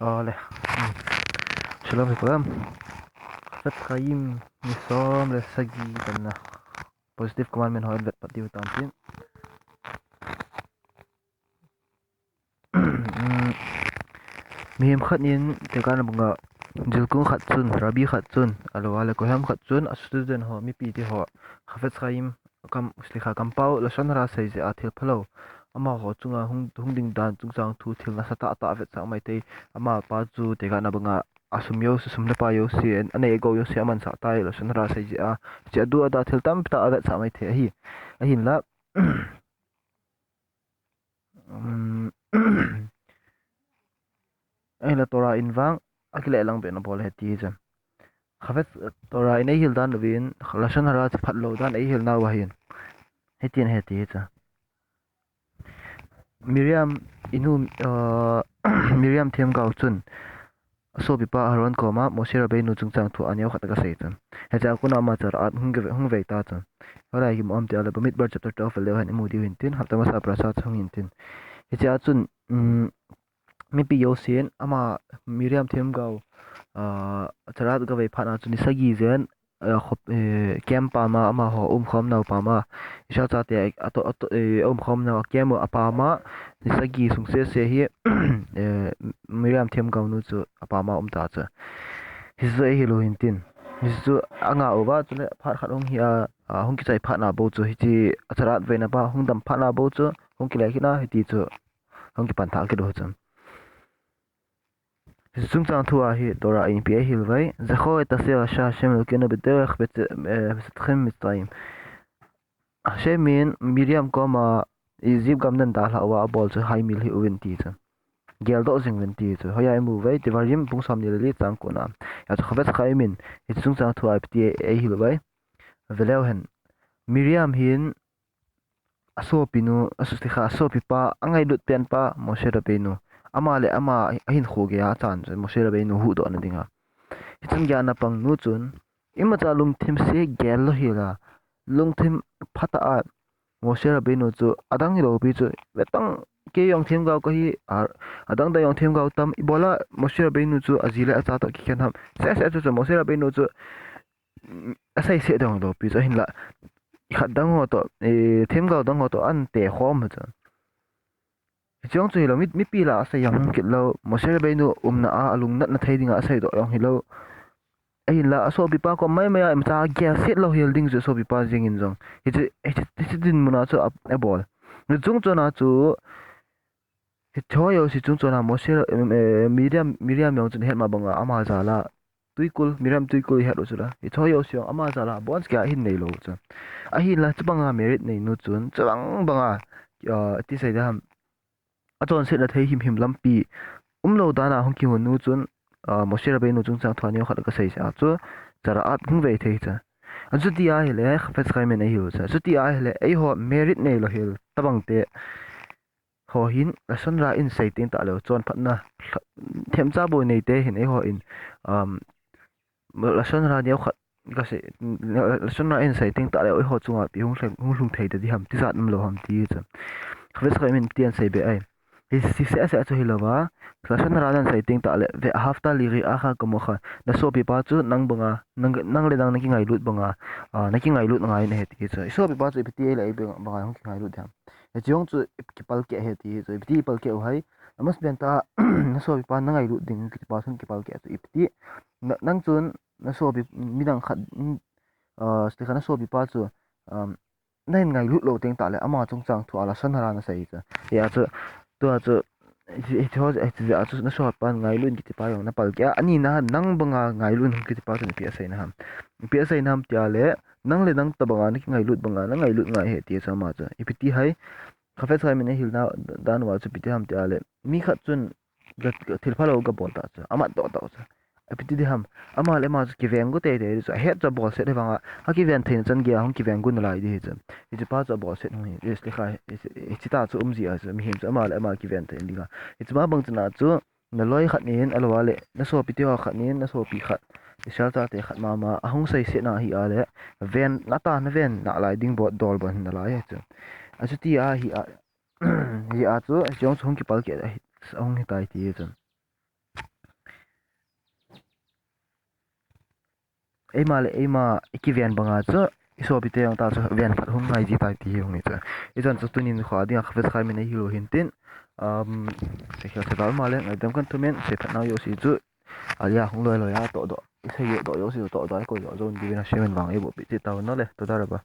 Oleh. Shalom לכולם. Chafetz Chaim nisom lesagi tanah. Positive commandment hoid vet pati utampin. Mihim khat nin tekana bunga jilkung khat chun rabi khat chun alo ala koham khat chun a student ho mi pi ti ho Chafetz Chaim kam slikha kampau la sanra sai je athil phalo ama ho chunga hungding dan chungchang thu thil na sata ta vet sang mai te ama pa chu tekana bunga asum yo sum na pa yo si ane go yo si aman sa tai la sanra sai je a che du ada thil tam ta vet sa mai the hi a hin la ai la tora inwang akile lang be na bol heti jam Chafetz tora in ei hil dan win la sanra phat lo dan ei hil na wa hin hetin heti cha Miriam inu Miriam them gau chun so bipa haron koma Moshe Rabbeinu chungchang thu anyaw khataka sei chan hecha kuna ma char at hungve ta chan hora hi mom te ala bamit bar chapter 12 le han imudi win tin haptama sa prasad hungin tin hecha chun mi pi yo sen ama Miriam them gau charat ga ve phana chuni sagi zen kempa ma ama ho khom nau pa ma isha cha te ato khom nau kemo apa ma sagi sungse se hi Miriam them gau nu chu apa ma ta cha hizo hi lo hin tin hizo anga owa chule phar khat hong hi hong ki chai phana bo chu hi chi charat ve na ba hong dam phana bo chu hong ki lai hina hi ti chu hong ki pan tha ki do chan Zum zang thua hi tora in pi hil vai zakho et asir sha shem lo kena bederach betchem mitzrayim shemin Miriam koma izib gamdan dal hawa bol chu hai mil hi uwen ti cha Geldoh jing wen ti chu hoya mu vai tivarim pung sam ni li chang kona ya chu Chafetz Chaim hi zum zang thua pi hil vai velew hen Miriam hin aso pinu asustikha aso pipa angai lut pen pa Moshe Rabbeinu ama le ama hin khoge ya chan Moshe Rabbeinu hu do na dinga hichun gya na pang nu chun ima cha lung thim se Geldoh hila lung thim phata a Moshe Rabbeinu chu adang ro bi chu betang ke yong thim ga ko hi adang da yong thim ga tam ibola Moshe Rabbeinu chu azila acha ta ki khan ham se chu Moshe Rabbeinu chu asai se dong do bi chu hin la khat dang ho to thim ga dang ho to an te khom cha Chong chui lo mi pi la sa yang kit lo Moshe Rabbeinu na a alung nat na thei dinga sai do yong hilo ai la so bi pa ko mai mai am cha gya set lo hil ding so bi pa jing in jong hi din muna chu a bol nu chung chona chu hi thoyo si chung chona Moshe Miriam yong chen hel ma banga ama za la tuikul Miriam tuikul he ro chu la hi thoyo si ama za la bons kya hin nei lo cha a hi la chbanga merit nei nu chun chang banga ti sai da aton se na thei him lampi lo dana hong ki honu chun Moshe Rabbeinu chung chang thani khat ka sei sa chu chara at hung ve thei cha ajuti a hele Chafetz Chaim nei hiu cha ajuti a hele ei ho merit nei lo hil tabang te ho hin rason ra in sei tin ta lo chon phatna them cha bo nei te hin ei ho in rason ra deu khat ka se rason ra in sei tin ta lo ei ho chunga pi hung hlung thei da di ham ti zat nam lo ham ti cha Chafetz Chaim tian sei be ai si se chu hilowa klasan ranan sai ting ta le ve hafta liri a kha komo kha na so pi pa chu nang banga nang le dang na ki ngai lut banga na ki ngai lut ngai ne he ti chu so pi pa chu pi le ai banga hong ki ngai lut dam he jong chu ki pal ke he ti chu pi pal ke hai amas ben ta na so pi pa na ngai lut ding ki pa sun ki pal ke chu pi nang chun na so pi midang khat sti khana so pi pa chu nain ngai lut lo ting ta le ama chung chang thu ala san hara na sai cha ya chu to chu it was actually a chu na so pan ngai lun ki pa yong na pal kya ani na nang banga ngai lun ki pa chu pi asai na ham tia le nang le nang ta banga ni ngai lut banga na ngai lut ngai he ti sa ma chu ipiti hai Chafetz Chaim ne hil na dan wa chu pi ham tia le mi khat chun thil phalo ga bol ta chu ama do ta chu ipiti di ham ama le ma chu ki veng go te te chu he cha bol se de banga ha ki ven thein chan gya hong ki veng gun lai di chu ji pa cha bol se ni yes le kha chi ta chu ji a mi him chu ama le ama ki ven thein dinga it's ma bang chna chu na loi khat nin alwa le na so pi tiwa khat nin na so pi khat isal ta te khat ma ahung sai se na hi a le ven na ta na ven na lai ding bot dol ban na lai chu a chu ti a hi a hi a chu jong chung ki pal ke hong hi tai ti chu ema ikivian banga chu iso bite ang ta chu vian phat hung ngai ji tai ti hung ni chu izan chu tunin khwa dia khafes khai min hi ro hin tin se khia se dal male ngai dam kan tumen se phat na yo si chu alia hung loi loi a to do se yo do yo si to dai ko yo zon di na shemen wang e bo bi ti taw no le to da ba